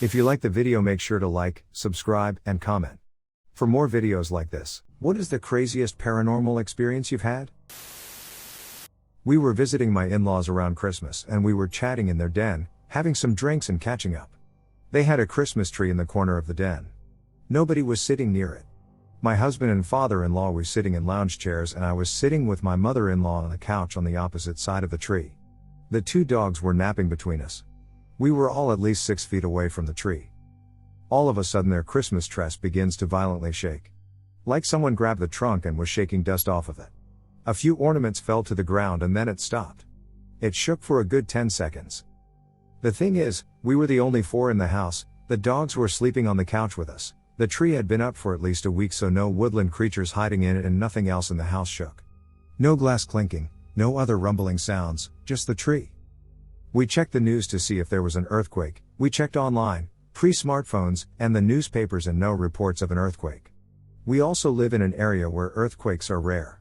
If you like the video, make sure to like, subscribe, and comment. For more videos like this. What is the craziest paranormal experience you've had? We were visiting my in-laws around Christmas and we were chatting in their den, having some drinks and catching up. They had a Christmas tree in the corner of the den. Nobody was sitting near it. My husband and father-in-law were sitting in lounge chairs and I was sitting with my mother-in-law on the couch on the opposite side of the tree. The two dogs were napping between us. We were all at least 6 feet away from the tree. All of a sudden their Christmas tree begins to violently shake. Like someone grabbed the trunk and was shaking dust off of it. A few ornaments fell to the ground and then it stopped. It shook for a good 10 seconds. The thing is, we were the only 4 in the house, the dogs were sleeping on the couch with us, the tree had been up for at least a week so no woodland creatures hiding in it and nothing else in the house shook. No glass clinking, no other rumbling sounds, just the tree. We checked the news to see if there was an earthquake, we checked online, pre-smartphones, and the newspapers and no reports of an earthquake. We also live in an area where earthquakes are rare.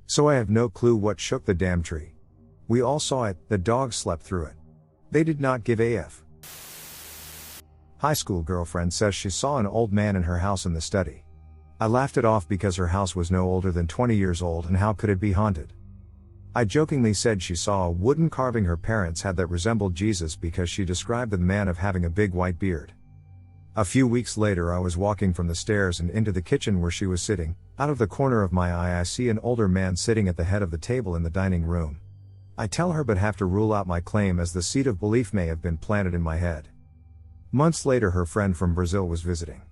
So I have no clue what shook the damn tree. We all saw it, the dogs slept through it. They did not give a f. High school girlfriend says she saw an old man in her house in the study. I laughed it off because her house was no older than 20 years old and how could it be haunted? I jokingly said she saw a wooden carving her parents had that resembled Jesus because she described the man of having a big white beard. A few weeks later I was walking from the stairs and into the kitchen where she was sitting. Out of the corner of my eye I see an older man sitting at the head of the table in the dining room. I tell her but have to rule out my claim as the seed of belief may have been planted in my head. Months later her friend from Brazil was visiting.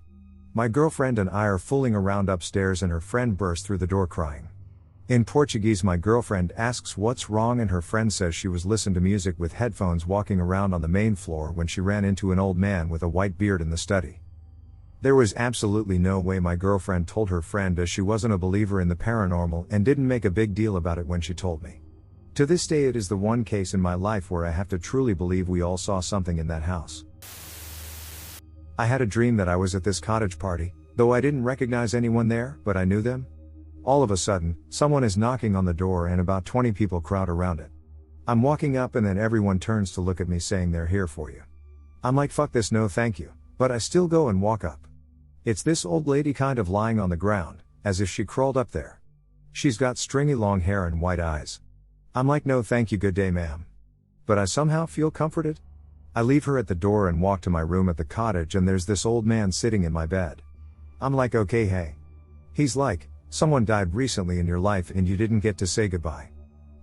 My girlfriend and I are fooling around upstairs and her friend burst through the door crying. In Portuguese my girlfriend asks what's wrong and her friend says she was listening to music with headphones walking around on the main floor when she ran into an old man with a white beard in the study. There was absolutely no way my girlfriend told her friend as she wasn't a believer in the paranormal and didn't make a big deal about it when she told me. To this day it is the one case in my life where I have to truly believe we all saw something in that house. I had a dream that I was at this cottage party, though I didn't recognize anyone there, but I knew them. All of a sudden, someone is knocking on the door and about 20 people crowd around it. I'm walking up and then everyone turns to look at me saying they're here for you. I'm like fuck this no thank you, but I still go and walk up. It's this old lady kind of lying on the ground, as if she crawled up there. She's got stringy long hair and white eyes. I'm like no thank you good day ma'am. But I somehow feel comforted. I leave her at the door and walk to my room at the cottage and there's this old man sitting in my bed. I'm like okay hey. He's like, someone died recently in your life and you didn't get to say goodbye.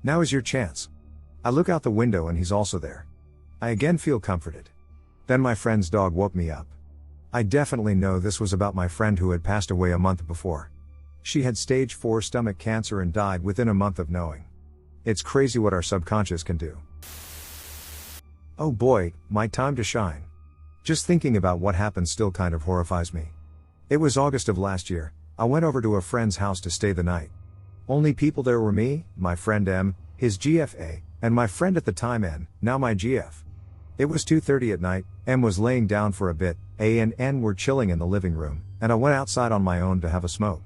Now is your chance. I look out the window and he's also there. I again feel comforted. Then my friend's dog woke me up. I definitely know this was about my friend who had passed away a month before. She had stage 4 stomach cancer and died within a month of knowing. It's crazy what our subconscious can do. Oh boy, my time to shine. Just thinking about what happened still kind of horrifies me. It was August of last year. I went over to a friend's house to stay the night. Only people there were me, my friend M, his GFA, and my friend at the time N, now my GF. It was 2:30 at night, M was laying down for a bit, A and N were chilling in the living room, and I went outside on my own to have a smoke.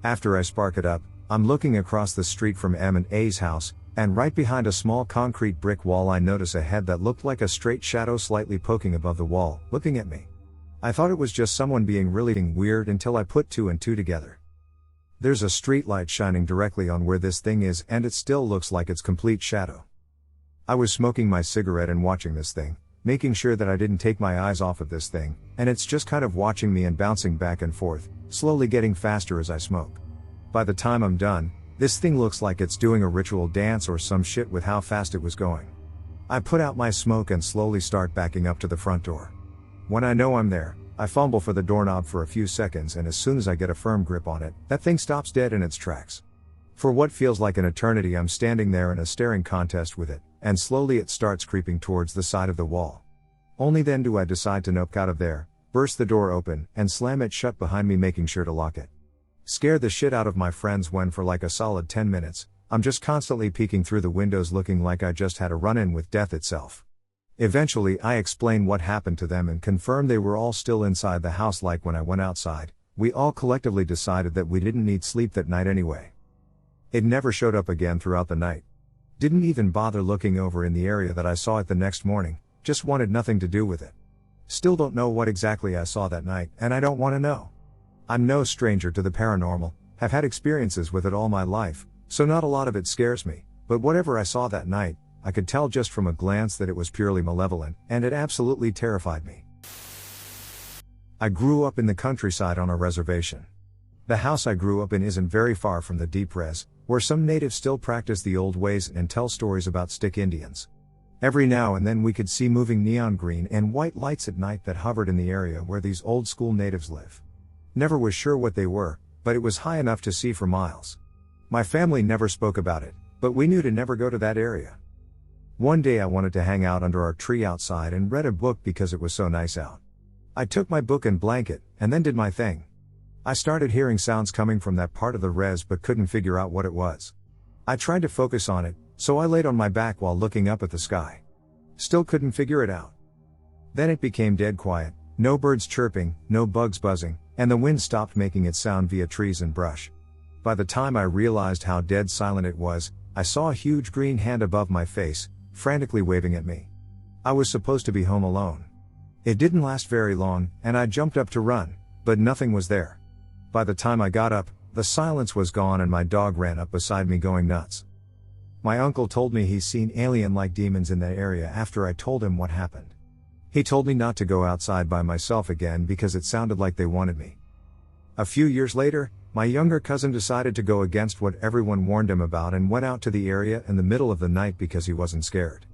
After I spark it up, I'm looking across the street from M and A's house, and right behind a small concrete brick wall I notice a head that looked like a straight shadow slightly poking above the wall, looking at me. I thought it was just someone being really weird until I put 2 and 2 together. There's a street light shining directly on where this thing is and it still looks like it's complete shadow. I was smoking my cigarette and watching this thing, making sure that I didn't take my eyes off of this thing, and it's just kind of watching me and bouncing back and forth, slowly getting faster as I smoke. By the time I'm done, this thing looks like it's doing a ritual dance or some shit with how fast it was going. I put out my smoke and slowly start backing up to the front door. When I know I'm there, I fumble for the doorknob for a few seconds and as soon as I get a firm grip on it, that thing stops dead in its tracks. For what feels like an eternity I'm standing there in a staring contest with it, and slowly it starts creeping towards the side of the wall. Only then do I decide to nope out of there, burst the door open, and slam it shut behind me making sure to lock it. Scared the shit out of my friends when for like a solid 10 minutes, I'm just constantly peeking through the windows looking like I just had a run-in with death itself. Eventually I explain what happened to them and confirm they were all still inside the house like when I went outside. We all collectively decided that we didn't need sleep that night anyway. It never showed up again throughout the night. Didn't even bother looking over in the area that I saw it the next morning, just wanted nothing to do with it. Still don't know what exactly I saw that night, and I don't want to know. I'm no stranger to the paranormal, have had experiences with it all my life, so not a lot of it scares me, but whatever I saw that night, I could tell just from a glance that it was purely malevolent, and it absolutely terrified me. I grew up in the countryside on a reservation. The house I grew up in isn't very far from the deep res, where some natives still practice the old ways and tell stories about stick Indians. Every now and then we could see moving neon green and white lights at night that hovered in the area where these old school natives live. Never was sure what they were, but it was high enough to see for miles. My family never spoke about it, but we knew to never go to that area. One day I wanted to hang out under our tree outside and read a book because it was so nice out. I took my book and blanket, and then did my thing. I started hearing sounds coming from that part of the res but couldn't figure out what it was. I tried to focus on it, so I laid on my back while looking up at the sky. Still couldn't figure it out. Then it became dead quiet, no birds chirping, no bugs buzzing, and the wind stopped making its sound via trees and brush. By the time I realized how dead silent it was, I saw a huge green hand above my face, frantically waving at me. I was supposed to be home alone. It didn't last very long, and I jumped up to run, but nothing was there. By the time I got up, the silence was gone and my dog ran up beside me going nuts. My uncle told me he's seen alien-like demons in that area after I told him what happened. He told me not to go outside by myself again because it sounded like they wanted me. A few years later, my younger cousin decided to go against what everyone warned him about and went out to the area in the middle of the night because he wasn't scared.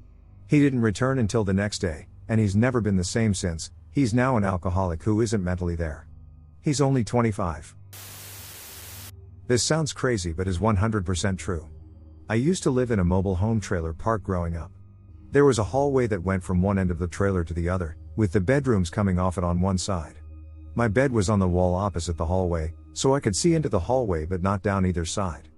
He didn't return until the next day, and he's never been the same since. He's now an alcoholic who isn't mentally there. He's only 25. This sounds crazy but is 100% true. I used to live in a mobile home trailer park growing up. There was a hallway that went from one end of the trailer to the other, with the bedrooms coming off it on one side. My bed was on the wall opposite the hallway, so I could see into the hallway but not down either side.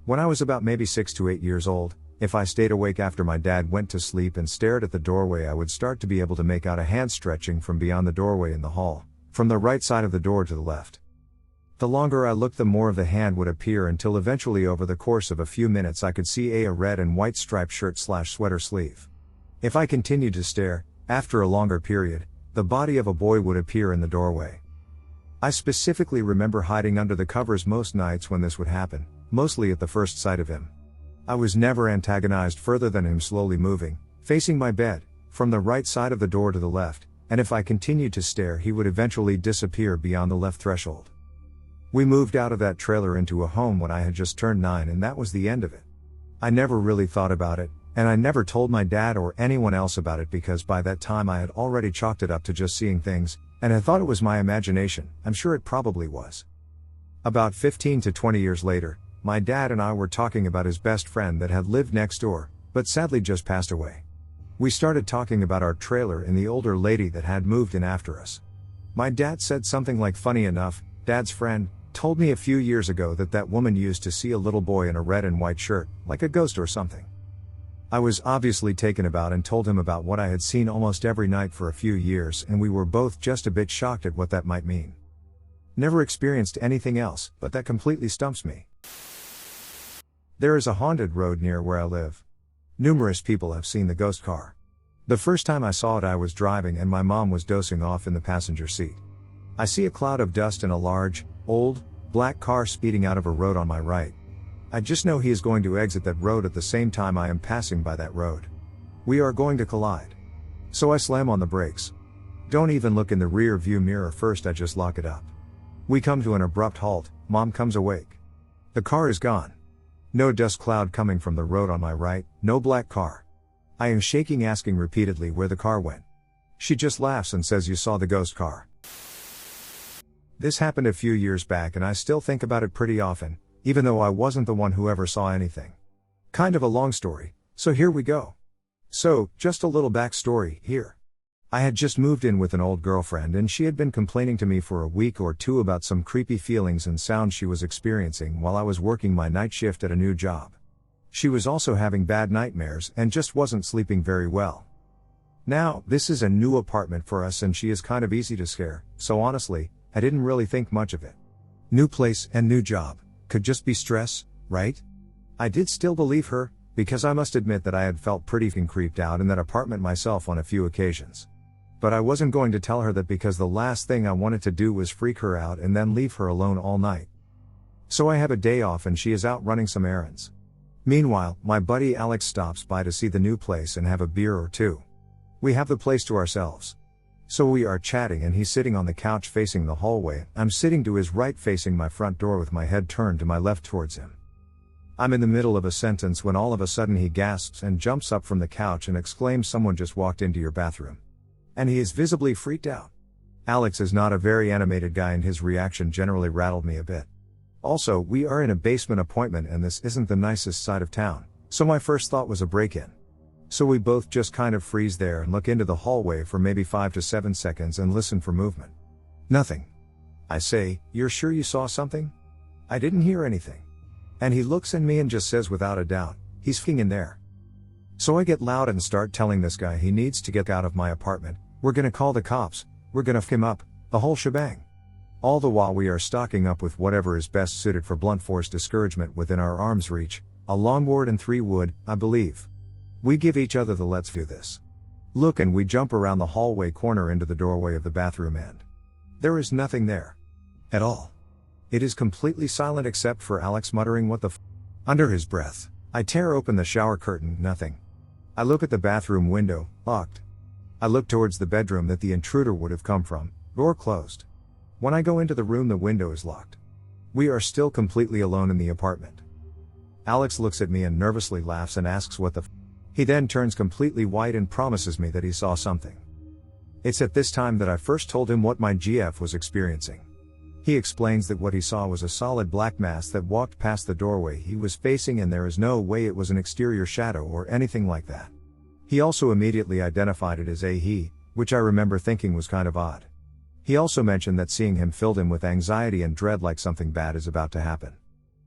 When I was about maybe 6 to 8 years old, if I stayed awake after my dad went to sleep and stared at the doorway, I would start to be able to make out a hand stretching from beyond the doorway in the hall, from the right side of the door to the left. The longer I looked, the more of the hand would appear until eventually over the course of a few minutes I could see a red and white striped shirt/sweater sleeve. If I continued to stare, after a longer period, the body of a boy would appear in the doorway. I specifically remember hiding under the covers most nights when this would happen, mostly at the first sight of him. I was never antagonized further than him slowly moving, facing my bed, from the right side of the door to the left, and if I continued to stare he would eventually disappear beyond the left threshold. We moved out of that trailer into a home when I had just turned 9 and that was the end of it. I never really thought about it, and I never told my dad or anyone else about it because by that time I had already chalked it up to just seeing things, and I thought it was my imagination. I'm sure it probably was. About 15 to 20 years later, my dad and I were talking about his best friend that had lived next door, but sadly just passed away. We started talking about our trailer and the older lady that had moved in after us. My dad said something like, "Funny enough, Dad's friend told me a few years ago that that woman used to see a little boy in a red and white shirt, like a ghost or something." I was obviously taken aback and told him about what I had seen almost every night for a few years, and we were both just a bit shocked at what that might mean. Never experienced anything else, but that completely stumps me. There is a haunted road near where I live. Numerous people have seen the ghost car. The first time I saw it I was driving and my mom was dozing off in the passenger seat. I see a cloud of dust and a large, old, black car speeding out of a road on my right. I just know he is going to exit that road at the same time I am passing by that road. We are going to collide. So I slam on the brakes. Don't even look in the rear view mirror first, I just lock it up. We come to an abrupt halt. Mom comes awake. The car is gone. No dust cloud coming from the road on my right, no black car. I am shaking, asking repeatedly where the car went. She just laughs and says, "You saw the ghost car." This happened a few years back and I still think about it pretty often, even though I wasn't the one who ever saw anything. Kind of a long story, so here we go. So, just a little backstory here. I had just moved in with an old girlfriend and she had been complaining to me for a week or two about some creepy feelings and sounds she was experiencing while I was working my night shift at a new job. She was also having bad nightmares and just wasn't sleeping very well. Now, this is a new apartment for us and she is kind of easy to scare, so honestly, I didn't really think much of it. New place and new job, could just be stress, right? I did still believe her, because I must admit that I had felt pretty f***ing creeped out in that apartment myself on a few occasions. But I wasn't going to tell her that because the last thing I wanted to do was freak her out and then leave her alone all night. So I have a day off and she is out running some errands. Meanwhile, my buddy Alex stops by to see the new place and have a beer or two. We have the place to ourselves. So we are chatting and he's sitting on the couch facing the hallway. I'm sitting to his right facing my front door with my head turned to my left towards him. I'm in the middle of a sentence when all of a sudden he gasps and jumps up from the couch and exclaims, "Someone just walked into your bathroom." And he is visibly freaked out. Alex is not a very animated guy and his reaction generally rattled me a bit. Also, we are in a basement appointment and this isn't the nicest side of town, so my first thought was a break-in. So we both just kind of freeze there and look into the hallway for maybe 5 to 7 seconds and listen for movement. Nothing. I say, "You're sure you saw something?" "I didn't hear anything." And he looks at me and just says without a doubt, "He's f***ing in there." So I get loud and start telling this guy he needs to get out of my apartment. We're gonna call the cops, we're gonna f*** him up, the whole shebang. All the while we are stocking up with whatever is best suited for blunt force discouragement within our arm's reach, a longboard and 3 wood, I believe. We give each other the "let's do this" look and we jump around the hallway corner into the doorway of the bathroom and there is nothing there. At all. It is completely silent except for Alex muttering "what the f*** under his breath. I tear open the shower curtain, nothing. I look at the bathroom window, locked. I look towards the bedroom that the intruder would have come from, door closed. When I go into the room the window is locked. We are still completely alone in the apartment. Alex looks at me and nervously laughs and asks what the f***. He then turns completely white and promises me that he saw something. It's at this time that I first told him what my GF was experiencing. He explains that what he saw was a solid black mass that walked past the doorway he was facing and there is no way it was an exterior shadow or anything like that. He also immediately identified it as a he, which I remember thinking was kind of odd. He also mentioned that seeing him filled him with anxiety and dread like something bad is about to happen.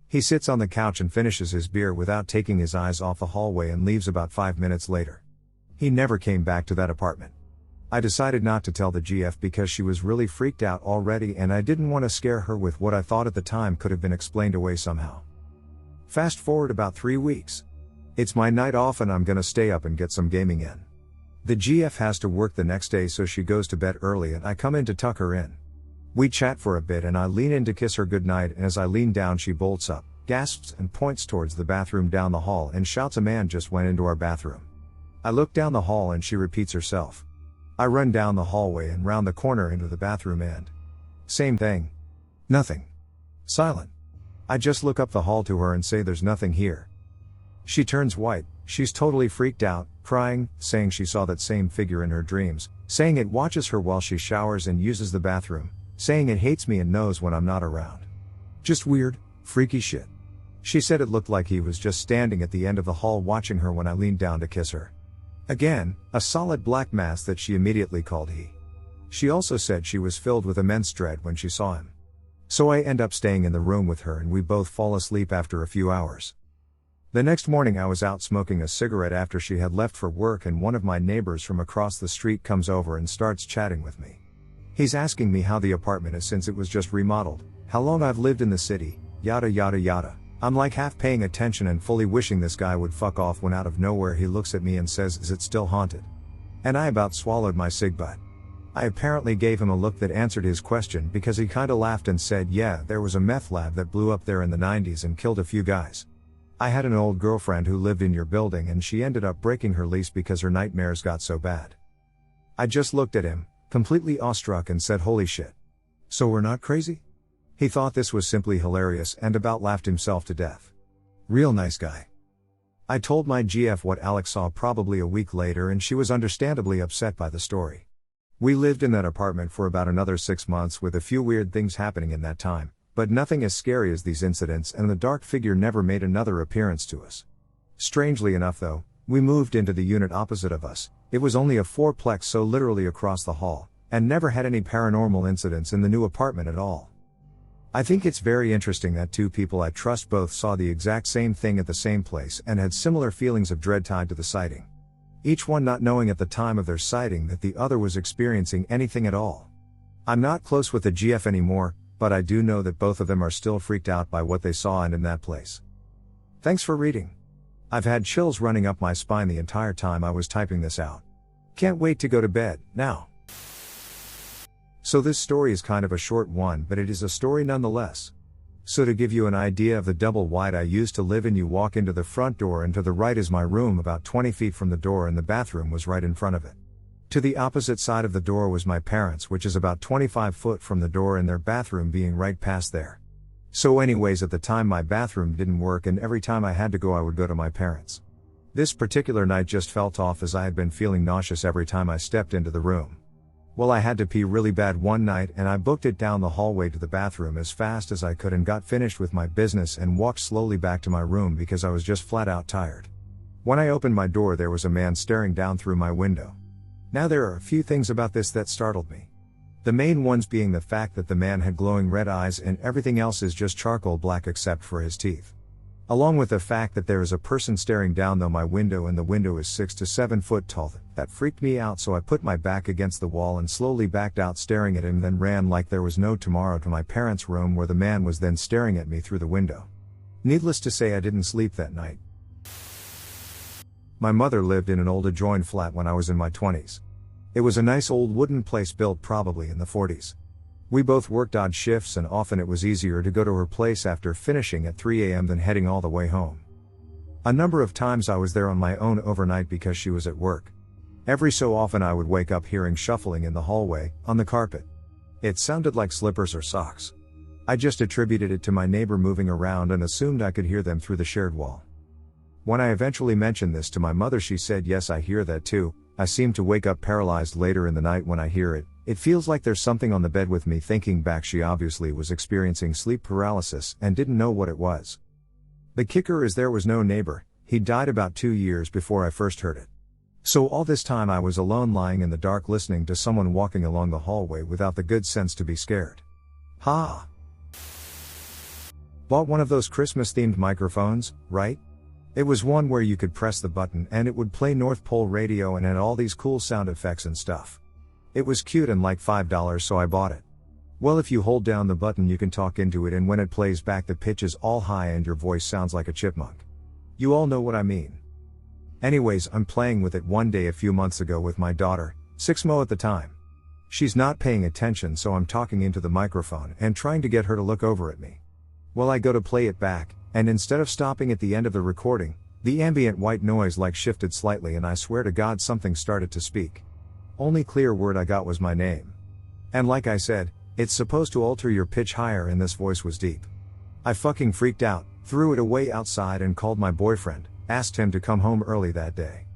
He sits on the couch and finishes his beer without taking his eyes off the hallway and leaves about 5 minutes later. He never came back to that apartment. I decided not to tell the GF because she was really freaked out already and I didn't want to scare her with what I thought at the time could have been explained away somehow. Fast forward about 3 weeks. It's my night off and I'm gonna stay up and get some gaming in. The GF has to work the next day so she goes to bed early and I come in to tuck her in. We chat for a bit and I lean in to kiss her goodnight and as I lean down she bolts up, gasps and points towards the bathroom down the hall and shouts, "A man just went into our bathroom." I look down the hall and she repeats herself. I run down the hallway and round the corner into the bathroom and same thing. Nothing. Silent. I just look up the hall to her and say there's nothing here. She turns white, she's totally freaked out, crying, saying she saw that same figure in her dreams, saying it watches her while she showers and uses the bathroom, saying it hates me and knows when I'm not around. Just weird, freaky shit. She said it looked like he was just standing at the end of the hall watching her when I leaned down to kiss her. Again, a solid black mass that she immediately called he. She also said she was filled with immense dread when she saw him. So I end up staying in the room with her and we both fall asleep after a few hours. The next morning I was out smoking a cigarette after she had left for work and one of my neighbors from across the street comes over and starts chatting with me. He's asking me how the apartment is since it was just remodeled, how long I've lived in the city, yada yada yada. I'm like half paying attention and fully wishing this guy would fuck off when out of nowhere he looks at me and says, "Is it still haunted?" And I about swallowed my cig butt. I apparently gave him a look that answered his question because he kinda laughed and said, "Yeah, there was a meth lab that blew up there in the 90s and killed a few guys. I had an old girlfriend who lived in your building and she ended up breaking her lease because her nightmares got so bad." I just looked at him, completely awestruck and said, "Holy shit. So we're not crazy?" He thought this was simply hilarious and about laughed himself to death. Real nice guy. I told my GF what Alex saw probably a week later and she was understandably upset by the story. We lived in that apartment for about another 6 months with a few weird things happening in that time, but nothing as scary as these incidents and the dark figure never made another appearance to us. Strangely enough though, we moved into the unit opposite of us, it was only a fourplex so literally across the hall, and never had any paranormal incidents in the new apartment at all. I think it's very interesting that two people I trust both saw the exact same thing at the same place and had similar feelings of dread tied to the sighting. Each one not knowing at the time of their sighting that the other was experiencing anything at all. I'm not close with the GF anymore, but I do know that both of them are still freaked out by what they saw and in that place. Thanks for reading. I've had chills running up my spine the entire time I was typing this out. Can't wait to go to bed, now. So this story is kind of a short one, but it is a story nonetheless. So to give you an idea of the double wide I used to live in, you walk into the front door and to the right is my room about 20 feet from the door, and the bathroom was right in front of it. To the opposite side of the door was my parents', which is about 25 foot from the door, and their bathroom being right past there. So anyways, at the time my bathroom didn't work, and every time I had to go I would go to my parents'. This particular night just felt off, as I had been feeling nauseous every time I stepped into the room. Well, I had to pee really bad one night, and I booked it down the hallway to the bathroom as fast as I could and got finished with my business and walked slowly back to my room because I was just flat out tired. When I opened my door, there was a man staring down through my window. Now there are a few things about this that startled me. The main ones being the fact that the man had glowing red eyes and everything else is just charcoal black except for his teeth. Along with the fact that there is a person staring down though my window, and the window is 6 to 7 foot tall. That freaked me out, so I put my back against the wall and slowly backed out staring at him, then ran like there was no tomorrow to my parents' room, where the man was then staring at me through the window. Needless to say, I didn't sleep that night. My mother lived in an old adjoined flat when I was in my 20s. It was a nice old wooden place built probably in the 40s. We both worked odd shifts, and often it was easier to go to her place after finishing at 3 a.m. than heading all the way home. A number of times I was there on my own overnight because she was at work. Every so often I would wake up hearing shuffling in the hallway, on the carpet. It sounded like slippers or socks. I just attributed it to my neighbor moving around and assumed I could hear them through the shared wall. When I eventually mentioned this to my mother, she said, "Yes, I hear that too. I seem to wake up paralyzed later in the night when I hear it. It feels like there's something on the bed with me." Thinking back, she obviously was experiencing sleep paralysis and didn't know what it was. The kicker is there was no neighbor. He died about 2 years before I first heard it. So all this time I was alone lying in the dark listening to someone walking along the hallway without the good sense to be scared. Ha! Bought one of those Christmas themed microphones, right? It was one where you could press the button and it would play North Pole radio and had all these cool sound effects and stuff. It was cute and like $5, so I bought it. Well, if you hold down the button you can talk into it, and when it plays back the pitch is all high and your voice sounds like a chipmunk. You all know what I mean. Anyways, I'm playing with it one day a few months ago with my daughter, 6 at the time. She's not paying attention, so I'm talking into the microphone and trying to get her to look over at me. Well, I go to play it back, and instead of stopping at the end of the recording, the ambient white noise like shifted slightly, and I swear to God something started to speak. Only clear word I got was my name. And like I said, it's supposed to alter your pitch higher, and this voice was deep. I fucking freaked out, threw it away outside and called my boyfriend, asked him to come home early that day.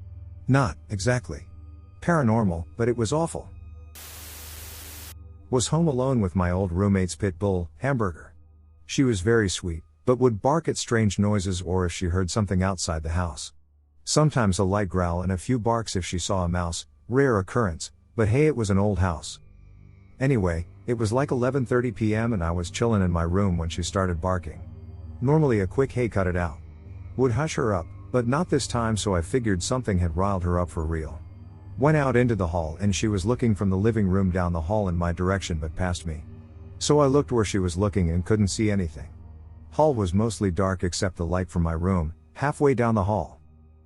Not exactly paranormal, but it was awful. Was home alone with my old roommate's pit bull, Hamburger. She was very sweet, but would bark at strange noises or if she heard something outside the house. Sometimes a light growl and a few barks if she saw a mouse, rare occurrence, but hey, it was an old house. Anyway, it was like 11:30 p.m. and I was chillin' in my room when she started barking. Normally a quick "hey, cut it out" would hush her up, but not this time, so I figured something had riled her up for real. Went out into the hall and she was looking from the living room down the hall in my direction but past me. So I looked where she was looking and couldn't see anything. Hall was mostly dark except the light from my room, halfway down the hall.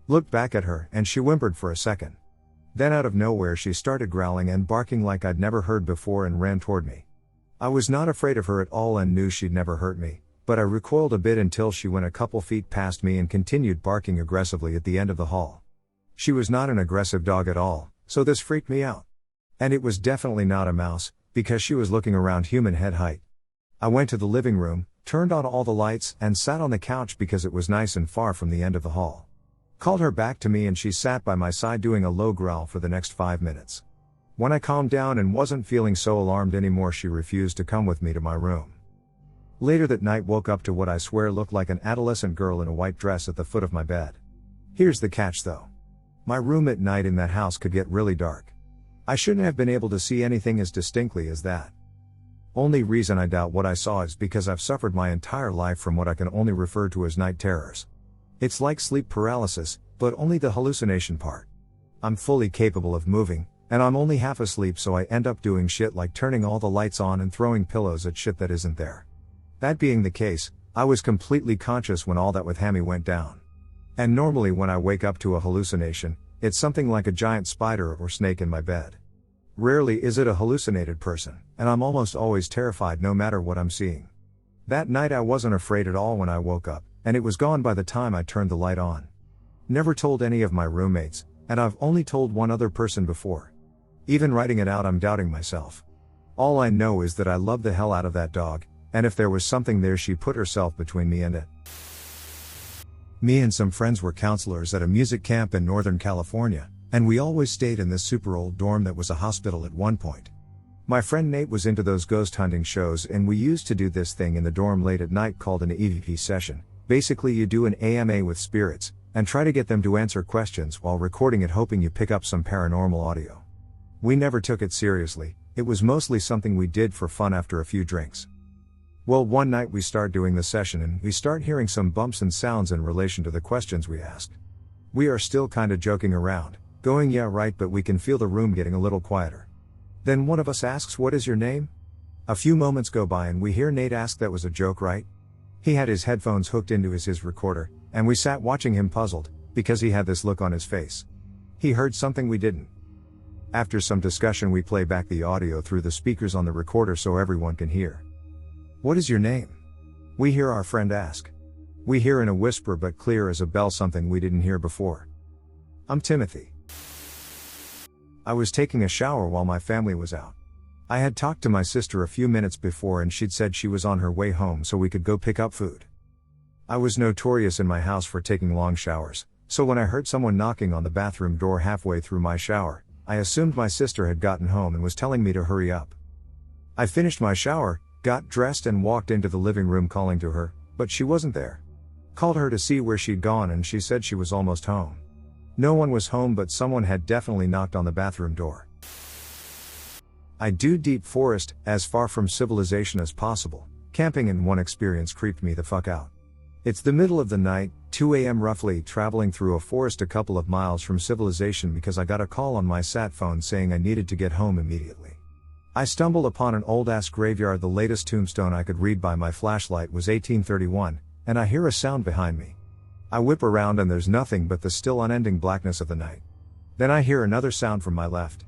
Looked back at her and she whimpered for a second. Then out of nowhere she started growling and barking like I'd never heard before and ran toward me. I was not afraid of her at all and knew she'd never hurt me, but I recoiled a bit until she went a couple feet past me and continued barking aggressively at the end of the hall. She was not an aggressive dog at all, so this freaked me out. And it was definitely not a mouse, because she was looking around human head height. I went to the living room, turned on all the lights, and sat on the couch because it was nice and far from the end of the hall. Called her back to me and she sat by my side doing a low growl for the next 5 minutes. When I calmed down and wasn't feeling so alarmed anymore, she refused to come with me to my room. Later that night woke up to what I swear looked like an adolescent girl in a white dress at the foot of my bed. Here's the catch though. My room at night in that house could get really dark. I shouldn't have been able to see anything as distinctly as that. Only reason I doubt what I saw is because I've suffered my entire life from what I can only refer to as night terrors. It's like sleep paralysis, but only the hallucination part. I'm fully capable of moving, and I'm only half asleep, so I end up doing shit like turning all the lights on and throwing pillows at shit that isn't there. That being the case, I was completely conscious when all that with Hammy went down. And normally when I wake up to a hallucination, it's something like a giant spider or snake in my bed. Rarely is it a hallucinated person, and I'm almost always terrified no matter what I'm seeing. That night I wasn't afraid at all when I woke up, and it was gone by the time I turned the light on. Never told any of my roommates, and I've only told one other person before. Even writing it out, I'm doubting myself. All I know is that I love the hell out of that dog, and if there was something there, she put herself between me and it. Me and some friends were counselors at a music camp in Northern California, and we always stayed in this super old dorm that was a hospital at one point. My friend Nate was into those ghost hunting shows, and we used to do this thing in the dorm late at night called an EVP session. Basically you do an AMA with spirits, and try to get them to answer questions while recording it, hoping you pick up some paranormal audio. We never took it seriously, it was mostly something we did for fun after a few drinks. Well, one night we start doing the session and we start hearing some bumps and sounds in relation to the questions we asked. We are still kinda joking around, going yeah right, but we can feel the room getting a little quieter. Then one of us asks, "What is your name?" A few moments go by and we hear Nate ask, "That was a joke, right?" He had his headphones hooked into his recorder, and we sat watching him puzzled, because he had this look on his face. He heard something we didn't. After some discussion we play back the audio through the speakers on the recorder so everyone can hear. "What is your name?" we hear our friend ask. We hear in a whisper but clear as a bell something we didn't hear before. "I'm Timothy. I was taking a shower while my family was out. I had talked to my sister a few minutes before and she'd said she was on her way home so we could go pick up food. I was notorious in my house for taking long showers, so when I heard someone knocking on the bathroom door halfway through my shower, I assumed my sister had gotten home and was telling me to hurry up. I finished my shower, got dressed and walked into the living room calling to her, but she wasn't there. Called her to see where she'd gone and she said she was almost home. No one was home, but someone had definitely knocked on the bathroom door. I do deep forest, as far from civilization as possible. Camping in one experience creeped me the fuck out. It's the middle of the night, 2 a.m. roughly, traveling through a forest a couple of miles from civilization because I got a call on my sat phone saying I needed to get home immediately. I stumbled upon an old-ass graveyard. The latest tombstone I could read by my flashlight was 1831, and I hear a sound behind me. I whip around and there's nothing but the still unending blackness of the night. Then I hear another sound from my left.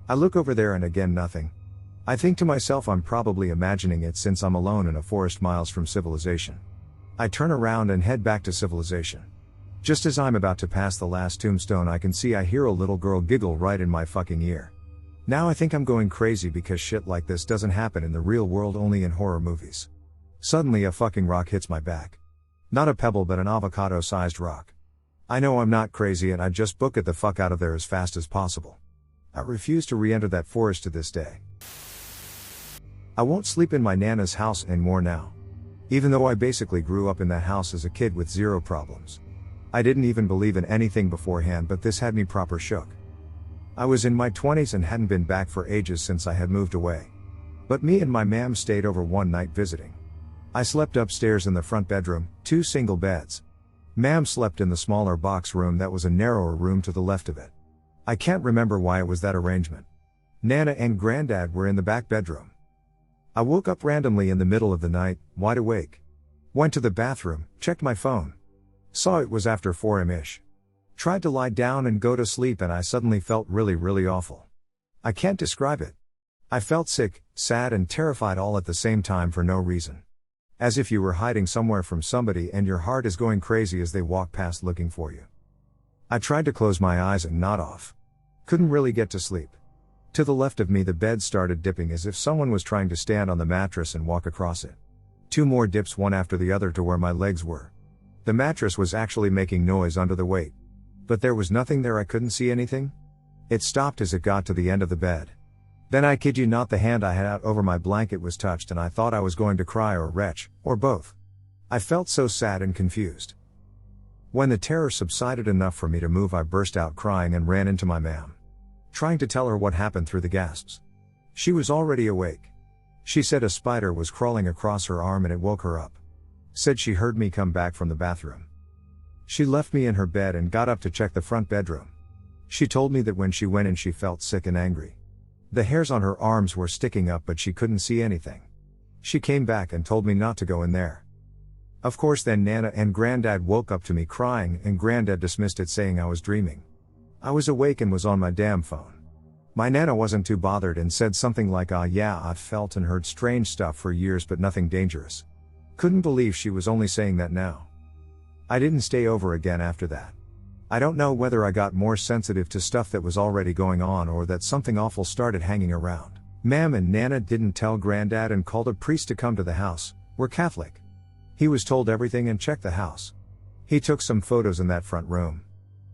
I look over there and again nothing. I think to myself I'm probably imagining it since I'm alone in a forest miles from civilization. I turn around and head back to civilization. Just as I'm about to pass the last tombstone I hear a little girl giggle right in my fucking ear. Now I think I'm going crazy because shit like this doesn't happen in the real world, only in horror movies. Suddenly a fucking rock hits my back. Not a pebble but an avocado-sized rock. I know I'm not crazy and I just book it the fuck out of there as fast as possible. I refuse to re-enter that forest to this day. I won't sleep in my nana's house anymore now. Even though I basically grew up in that house as a kid with zero problems. I didn't even believe in anything beforehand, but this had me proper shook. I was in my 20s and hadn't been back for ages since I had moved away. But me and my ma'am stayed over one night visiting. I slept upstairs in the front bedroom, 2 single beds. Ma'am slept in the smaller box room that was a narrower room to the left of it. I can't remember why it was that arrangement. Nana and Granddad were in the back bedroom. I woke up randomly in the middle of the night, wide awake. Went to the bathroom, checked my phone. Saw it was after 4 a.m.-ish. Tried to lie down and go to sleep and I suddenly felt really awful. I can't describe it. I felt sick, sad and terrified all at the same time for no reason. As if you were hiding somewhere from somebody and your heart is going crazy as they walk past looking for you. I tried to close my eyes and nod off. Couldn't really get to sleep. To the left of me the bed started dipping as if someone was trying to stand on the mattress and walk across it. 2 more dips one after the other to where my legs were. The mattress was actually making noise under the weight. But there was nothing there, I couldn't see anything. It stopped as it got to the end of the bed. Then I kid you not, the hand I had out over my blanket was touched and I thought I was going to cry or retch, or both. I felt so sad and confused. When the terror subsided enough for me to move I burst out crying and ran into my ma'am. Trying to tell her what happened through the gasps. She was already awake. She said a spider was crawling across her arm and it woke her up. Said she heard me come back from the bathroom. She left me in her bed and got up to check the front bedroom. She told me that when she went in she felt sick and angry. The hairs on her arms were sticking up but she couldn't see anything. She came back and told me not to go in there. Of course then Nana and Granddad woke up to me crying and Granddad dismissed it saying I was dreaming. I was awake and was on my damn phone. My Nana wasn't too bothered and said something like yeah, I've felt and heard strange stuff for years but nothing dangerous. Couldn't believe she was only saying that now. I didn't stay over again after that. I don't know whether I got more sensitive to stuff that was already going on or that something awful started hanging around. Ma'am and Nana didn't tell Granddad and called a priest to come to the house. We're Catholic. He was told everything and checked the house. He took some photos in that front room.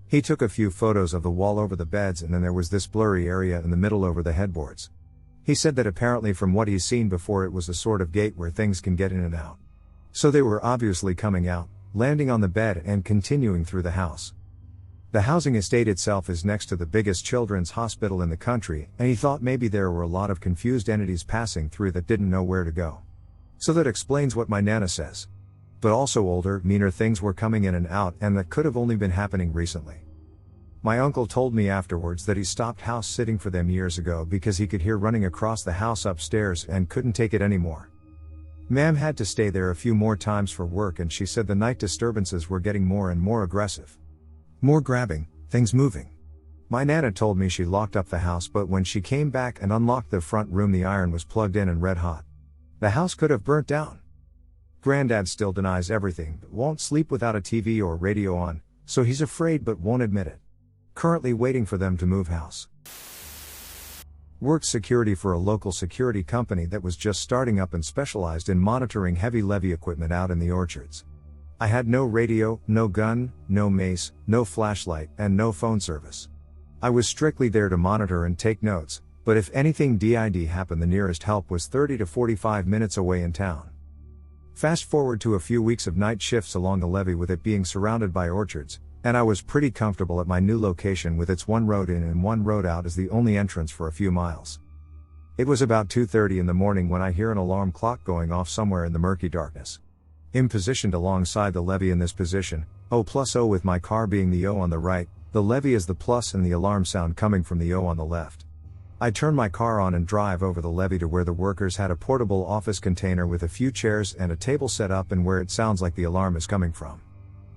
He took a few photos of the wall over the beds and then there was this blurry area in the middle over the headboards. He said that apparently from what he's seen before it was a sort of gate where things can get in and out. So they were obviously coming out, landing on the bed and continuing through the house. The housing estate itself is next to the biggest children's hospital in the country and he thought maybe there were a lot of confused entities passing through that didn't know where to go. So that explains what my Nana says. But also older, meaner things were coming in and out and that could have only been happening recently. My uncle told me afterwards that he stopped house sitting for them years ago because he could hear running across the house upstairs and couldn't take it anymore. Ma'am had to stay there a few more times for work and she said the night disturbances were getting more and more aggressive. More grabbing, things moving. My Nana told me she locked up the house but when she came back and unlocked the front room the iron was plugged in and red hot. The house could have burnt down. Granddad still denies everything but won't sleep without a TV or radio on, so he's afraid but won't admit it. Currently waiting for them to move house. Worked security for a local security company that was just starting up and specialized in monitoring heavy levy equipment out in the orchards. I had no radio, no gun, no mace, no flashlight, and no phone service. I was strictly there to monitor and take notes, but if anything did happen the nearest help was 30 to 45 minutes away in town. Fast forward to a few weeks of night shifts along the levee with it being surrounded by orchards, and I was pretty comfortable at my new location with its one road in and one road out as the only entrance for a few miles. It was about 2:30 in the morning when I hear an alarm clock going off somewhere in the murky darkness. I'm positioned alongside the levee in this position, O+O with my car being the O on the right, the levee is the plus and the alarm sound coming from the O on the left. I turn my car on and drive over the levee to where the workers had a portable office container with a few chairs and a table set up and where it sounds like the alarm is coming from.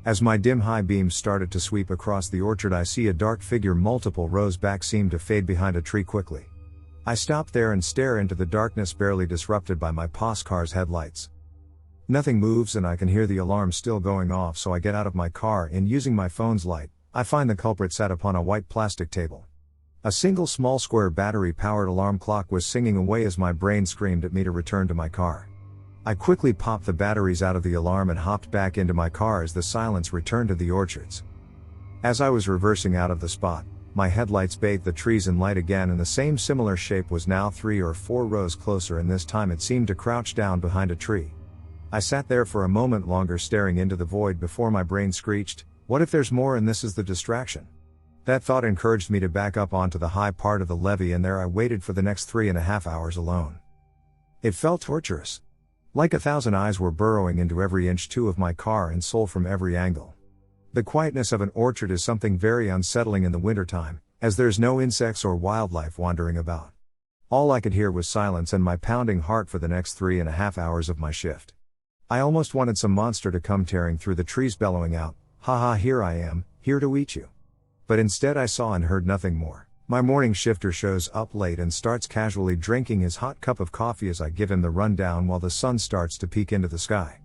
As my dim high beams started to sweep across the orchard I see a dark figure multiple rows back seem to fade behind a tree quickly. I stop there and stare into the darkness barely disrupted by my POS car's headlights. Nothing moves and I can hear the alarm still going off so I get out of my car and using my phone's light, I find the culprit sat upon a white plastic table. A single small square battery-powered alarm clock was singing away as my brain screamed at me to return to my car. I quickly popped the batteries out of the alarm and hopped back into my car as the silence returned to the orchards. As I was reversing out of the spot, my headlights bathed the trees in light again and the same similar shape was now 3 or 4 rows closer and this time it seemed to crouch down behind a tree. I sat there for a moment longer staring into the void before my brain screeched, what if there's more and this is the distraction? That thought encouraged me to back up onto the high part of the levee and there I waited for the next 3.5 hours alone. It felt torturous. Like 1,000 eyes were burrowing into every inch two of my car and soul from every angle. The quietness of an orchard is something very unsettling in the wintertime, as there's no insects or wildlife wandering about. All I could hear was silence and my pounding heart for the next 3.5 hours of my shift. I almost wanted some monster to come tearing through the trees bellowing out, haha here I am, here to eat you. But instead I saw and heard nothing more. My morning shifter shows up late and starts casually drinking his hot cup of coffee as I give him the rundown while the sun starts to peek into the sky.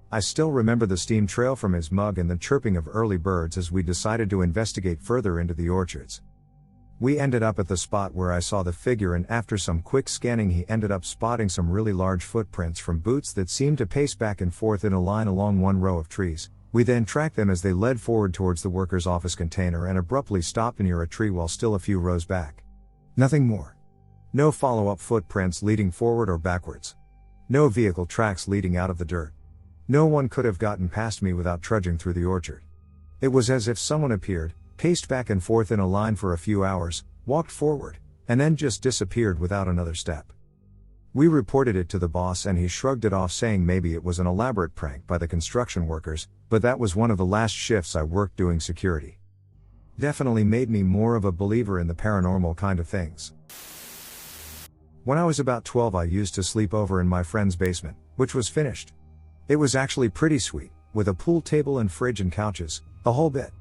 I still remember the steam trail from his mug and the chirping of early birds as we decided to investigate further into the orchards. We ended up at the spot where I saw the figure and after some quick scanning he ended up spotting some really large footprints from boots that seemed to pace back and forth in a line along one row of trees. We then tracked them as they led forward towards the worker's office container and abruptly stopped near a tree while still a few rows back. Nothing more. No follow-up footprints leading forward or backwards. No vehicle tracks leading out of the dirt. No one could have gotten past me without trudging through the orchard. It was as if someone appeared, paced back and forth in a line for a few hours, walked forward, and then just disappeared without another step. We reported it to the boss and he shrugged it off saying maybe it was an elaborate prank by the construction workers, but that was one of the last shifts I worked doing security. Definitely made me more of a believer in the paranormal kind of things. When I was about 12 I used to sleep over in my friend's basement, which was finished. It was actually pretty sweet, with a pool table and fridge and couches, the whole bit.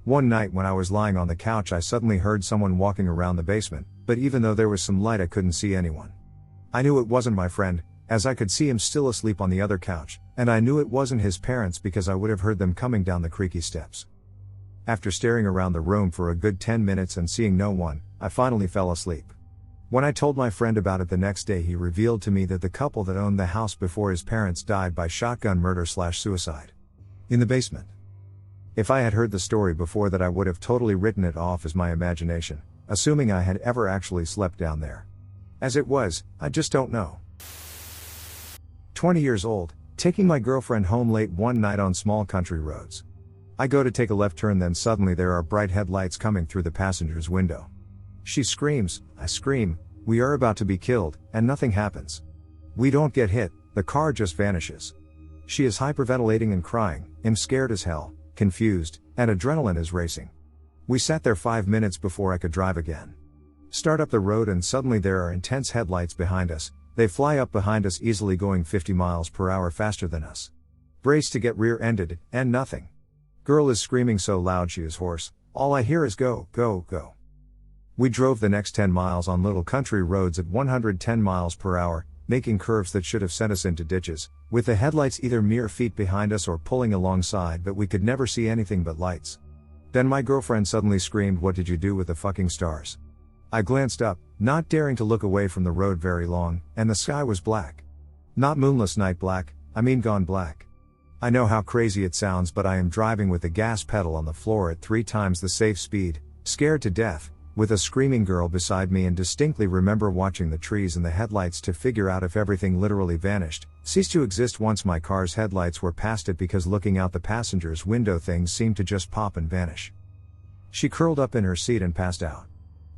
One night when I was lying on the couch I suddenly heard someone walking around the basement, but even though there was some light I couldn't see anyone. I knew it wasn't my friend, as I could see him still asleep on the other couch, and I knew it wasn't his parents because I would have heard them coming down the creaky steps. After staring around the room for a good 10 minutes and seeing no one, I finally fell asleep. When I told my friend about it the next day, he revealed to me that the couple that owned the house before his parents died by shotgun murder/suicide. In the basement. If I had heard the story before that, I would have totally written it off as my imagination, assuming I had ever actually slept down there. As it was, I just don't know. 20 years old, taking my girlfriend home late one night on small country roads. I go to take a left turn, then suddenly there are bright headlights coming through the passenger's window. She screams, I scream, we are about to be killed, and nothing happens. We don't get hit, the car just vanishes. She is hyperventilating and crying, I'm scared as hell, confused, and adrenaline is racing. We sat there 5 minutes before I could drive again. Start up the road and suddenly there are intense headlights behind us, they fly up behind us easily going 50 miles per hour faster than us. Brace to get rear-ended, and nothing. Girl is screaming so loud she is hoarse, all I hear is go, go, go. We drove the next 10 miles on little country roads at 110 miles per hour, making curves that should have sent us into ditches, with the headlights either mere feet behind us or pulling alongside, but we could never see anything but lights. Then my girlfriend suddenly screamed, what did you do with the fucking stars? I glanced up, not daring to look away from the road very long, and the sky was black. Not moonless night black, I mean gone black. I know how crazy it sounds, but I am driving with the gas pedal on the floor at 3 times the safe speed, scared to death, with a screaming girl beside me, and distinctly remember watching the trees and the headlights to figure out if everything literally vanished, ceased to exist once my car's headlights were past it, because looking out the passenger's window things seemed to just pop and vanish. She curled up in her seat and passed out.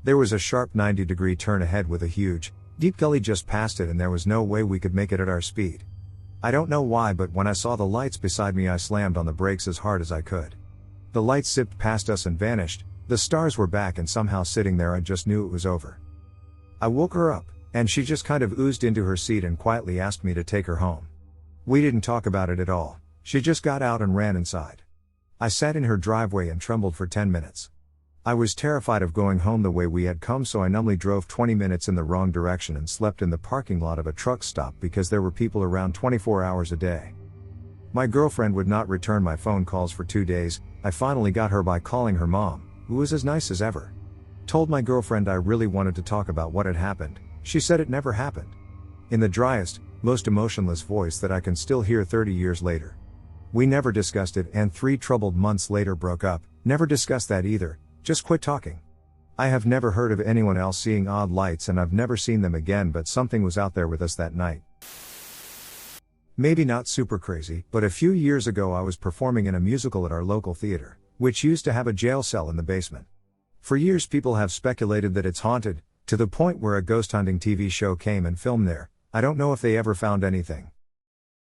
There was a sharp 90-degree turn ahead with a huge, deep gully just past it, and there was no way we could make it at our speed. I don't know why, but when I saw the lights beside me I slammed on the brakes as hard as I could. The lights zipped past us and vanished. The stars were back, and somehow sitting there I just knew it was over. I woke her up, and she just kind of oozed into her seat and quietly asked me to take her home. We didn't talk about it at all, she just got out and ran inside. I sat in her driveway and trembled for 10 minutes. I was terrified of going home the way we had come, so I numbly drove 20 minutes in the wrong direction and slept in the parking lot of a truck stop because there were people around 24 hours a day. My girlfriend would not return my phone calls for 2 days. I finally got her by calling her mom, who was as nice as ever. Told my girlfriend I really wanted to talk about what had happened. She said it never happened. In the driest, most emotionless voice that I can still hear 30 years later. We never discussed it, and 3 troubled months later broke up. Never discussed that either, just quit talking. I have never heard of anyone else seeing odd lights, and I've never seen them again, but something was out there with us that night. Maybe not super crazy, but a few years ago I was performing in a musical at our local theater, which used to have a jail cell in the basement. For years people have speculated that it's haunted, to the point where a ghost hunting TV show came and filmed there. I don't know if they ever found anything.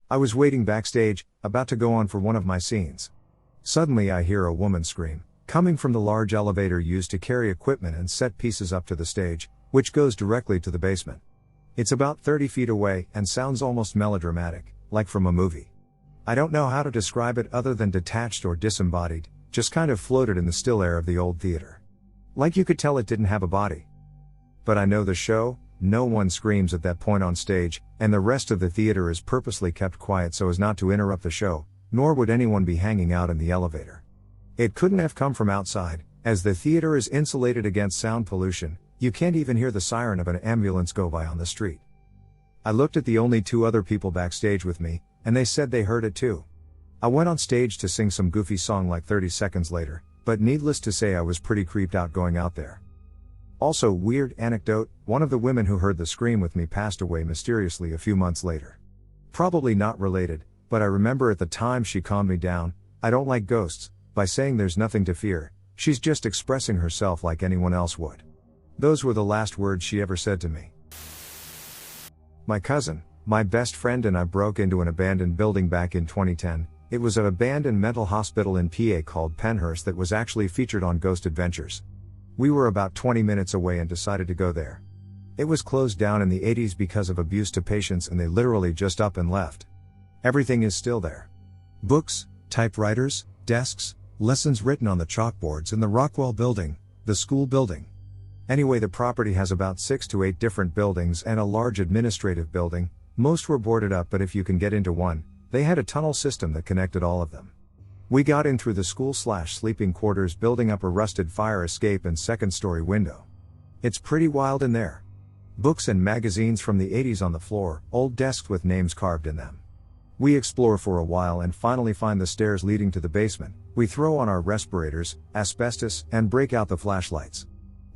I was waiting backstage, about to go on for one of my scenes. Suddenly I hear a woman scream, coming from the large elevator used to carry equipment and set pieces up to the stage, which goes directly to the basement. It's about 30 feet away and sounds almost melodramatic, like from a movie. I don't know how to describe it other than detached or disembodied, just kind of floated in the still air of the old theater. Like you could tell it didn't have a body. But I know the show, no one screams at that point on stage, and the rest of the theater is purposely kept quiet so as not to interrupt the show, nor would anyone be hanging out in the elevator. It couldn't have come from outside, as the theater is insulated against sound pollution. You can't even hear the siren of an ambulance go by on the street. I looked at the only 2 other people backstage with me, and they said they heard it too. I went on stage to sing some goofy song like 30 seconds later, but needless to say I was pretty creeped out going out there. Also, weird anecdote, one of the women who heard the scream with me passed away mysteriously a few months later. Probably not related, but I remember at the time she calmed me down. I don't like ghosts, by saying there's nothing to fear, she's just expressing herself like anyone else would. Those were the last words she ever said to me. My cousin, my best friend, and I broke into an abandoned building back in 2010. It was an abandoned mental hospital in PA called Penhurst that was actually featured on Ghost Adventures. We were about 20 minutes away and decided to go there. It was closed down in the 80s because of abuse to patients, and they literally just up and left. Everything is still there. Books, typewriters, desks, lessons written on the chalkboards in the Rockwell building, the school building. Anyway, the property has about 6 to 8 different buildings and a large administrative building. Most were boarded up, but if you can get into one, they had a tunnel system that connected all of them. We got in through the school/sleeping quarters building up a rusted fire escape and second-story window. It's pretty wild in there. Books and magazines from the 80s on the floor, old desks with names carved in them. We explore for a while and finally find the stairs leading to the basement. We throw on our respirators, asbestos, and break out the flashlights.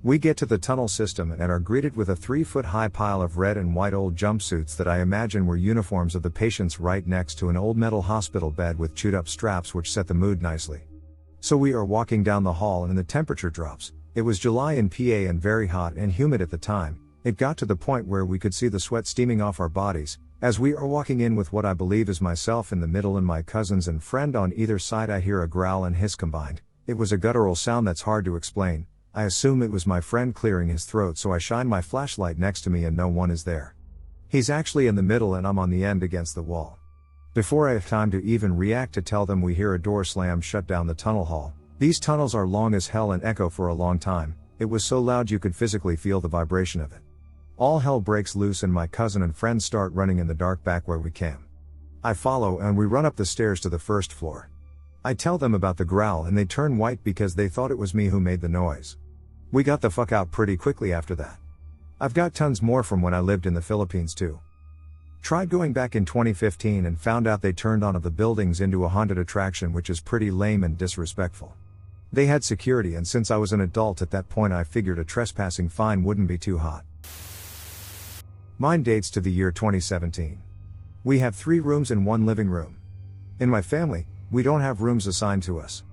We get to the tunnel system and are greeted with a 3-foot-high pile of red and white old jumpsuits that I imagine were uniforms of the patients, right next to an old metal hospital bed with chewed-up straps which set the mood nicely. So we are walking down the hall and the temperature drops. It was July in PA and very hot and humid at the time. It got to the point where we could see the sweat steaming off our bodies. As we are walking in with what I believe is myself in the middle and my cousins and friend on either side, I hear a growl and hiss combined. It was a guttural sound that's hard to explain. I assume it was my friend clearing his throat, so I shine my flashlight next to me and no one is there. He's actually in the middle and I'm on the end against the wall. Before I have time to even react to tell them, we hear a door slam shut down the tunnel hall. These tunnels are long as hell and echo for a long time. It was so loud you could physically feel the vibration of it. All hell breaks loose and my cousin and friends start running in the dark back where we camp. I follow and we run up the stairs to the first floor. I tell them about the growl and they turn white because they thought it was me who made the noise. We got the fuck out pretty quickly after that. I've got tons more from when I lived in the Philippines too. Tried going back in 2015 and found out they turned one of the buildings into a haunted attraction, which is pretty lame and disrespectful. They had security, and since I was an adult at that point I figured a trespassing fine wouldn't be too hot. Mine dates to the year 2017. We have 3 rooms and 1 living room. In my family, we don't have rooms assigned to us.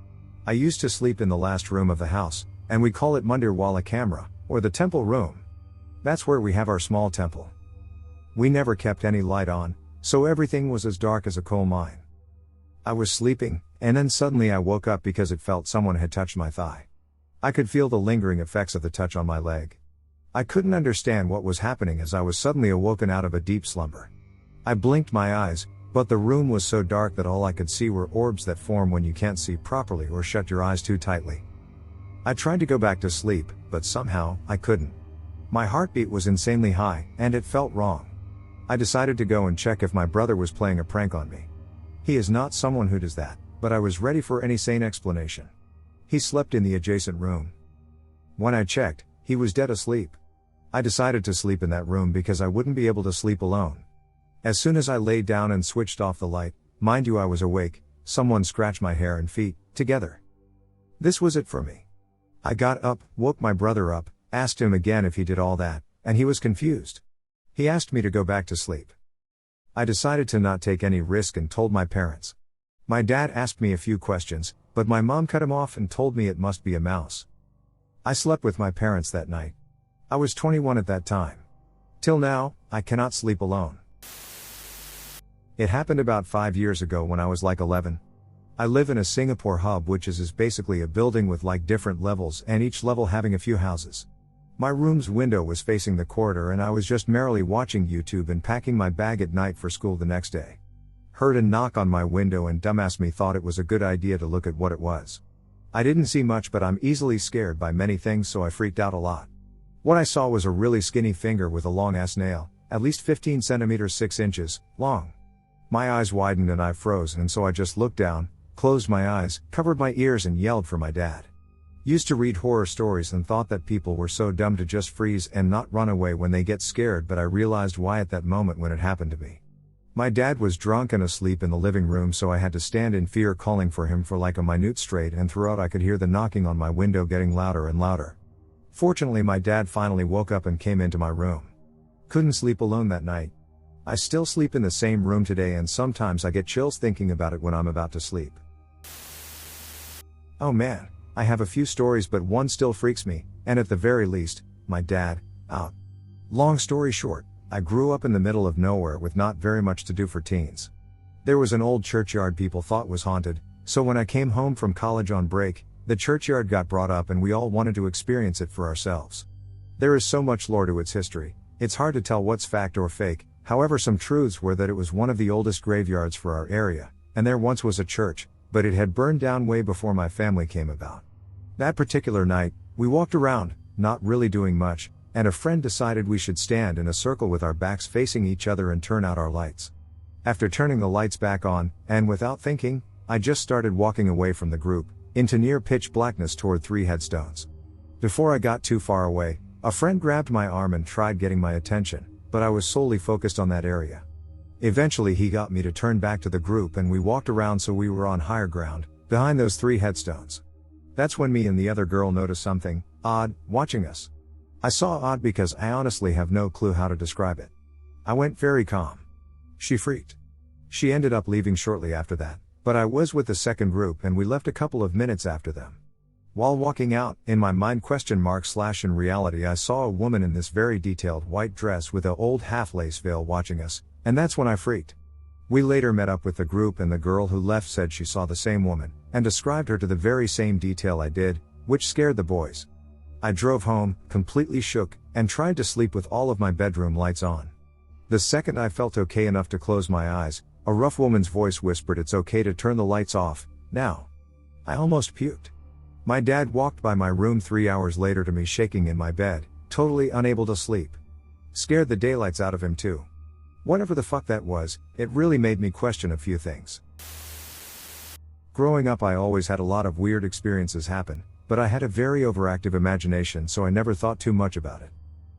I used to sleep in the last room of the house, and we call it Mandir Wala Kamra, or the temple room. That's where we have our small temple. We never kept any light on, so everything was as dark as a coal mine. I was sleeping, and then suddenly I woke up because it felt someone had touched my thigh. I could feel the lingering effects of the touch on my leg. I couldn't understand what was happening as I was suddenly awoken out of a deep slumber. I blinked my eyes, but the room was so dark that all I could see were orbs that form when you can't see properly or shut your eyes too tightly. I tried to go back to sleep, but somehow, I couldn't. My heartbeat was insanely high, and it felt wrong. I decided to go and check if my brother was playing a prank on me. He is not someone who does that, but I was ready for any sane explanation. He slept in the adjacent room. When I checked, he was dead asleep. I decided to sleep in that room because I wouldn't be able to sleep alone. As soon as I laid down and switched off the light, mind you I was awake, someone scratched my hair and feet, together. This was it for me. I got up, woke my brother up, asked him again if he did all that, and he was confused. He asked me to go back to sleep. I decided to not take any risk and told my parents. My dad asked me a few questions, but my mom cut him off and told me it must be a mouse. I slept with my parents that night. I was 21 at that time. Till now, I cannot sleep alone. It happened about 5 years ago when I was like 11. I live in a Singapore hub, which is basically a building with like different levels and each level having a few houses. My room's window was facing the corridor and I was just merrily watching YouTube and packing my bag at night for school the next day. Heard a knock on my window and dumbass me thought it was a good idea to look at what it was. I didn't see much, but I'm easily scared by many things, so I freaked out a lot. What I saw was a really skinny finger with a long ass nail, at least 15 centimeters 6 inches, long. My eyes widened and I froze, and so I just looked down, closed my eyes, covered my ears and yelled for my dad. Used to read horror stories and thought that people were so dumb to just freeze and not run away when they get scared, but I realized why at that moment when it happened to me. My dad was drunk and asleep in the living room, so I had to stand in fear calling for him for like a minute straight, and throughout I could hear the knocking on my window getting louder and louder. Fortunately my dad finally woke up and came into my room. Couldn't sleep alone that night. I still sleep in the same room today and sometimes I get chills thinking about it when I'm about to sleep. Oh man, I have a few stories but one still freaks me, and at the very least, my dad, out. Long story short, I grew up in the middle of nowhere with not very much to do for teens. There was an old churchyard people thought was haunted, so when I came home from college on break, the churchyard got brought up and we all wanted to experience it for ourselves. There is so much lore to its history, it's hard to tell what's fact or fake. However, some truths were that it was one of the oldest graveyards for our area, and there once was a church, but it had burned down way before my family came about. That particular night, we walked around, not really doing much, and a friend decided we should stand in a circle with our backs facing each other and turn out our lights. After turning the lights back on, and without thinking, I just started walking away from the group, into near pitch blackness toward 3 headstones. Before I got too far away, a friend grabbed my arm and tried getting my attention, but I was solely focused on that area. Eventually he got me to turn back to the group and we walked around so we were on higher ground, behind those 3 headstones. That's when me and the other girl noticed something odd watching us. I saw odd because I honestly have no clue how to describe it. I went very calm. She freaked. She ended up leaving shortly after that, but I was with the second group and we left a couple of minutes after them. While walking out, in my mind in reality I saw a woman in this very detailed white dress with a old half-lace veil watching us, and that's when I freaked. We later met up with the group and the girl who left said she saw the same woman, and described her to the very same detail I did, which scared the boys. I drove home, completely shook, and tried to sleep with all of my bedroom lights on. The second I felt okay enough to close my eyes, a rough woman's voice whispered, "It's okay to turn the lights off, now." I almost puked. My dad walked by my room 3 hours later to me shaking in my bed, totally unable to sleep. Scared the daylights out of him too. Whatever the fuck that was, it really made me question a few things. Growing up I always had a lot of weird experiences happen, but I had a very overactive imagination so I never thought too much about it.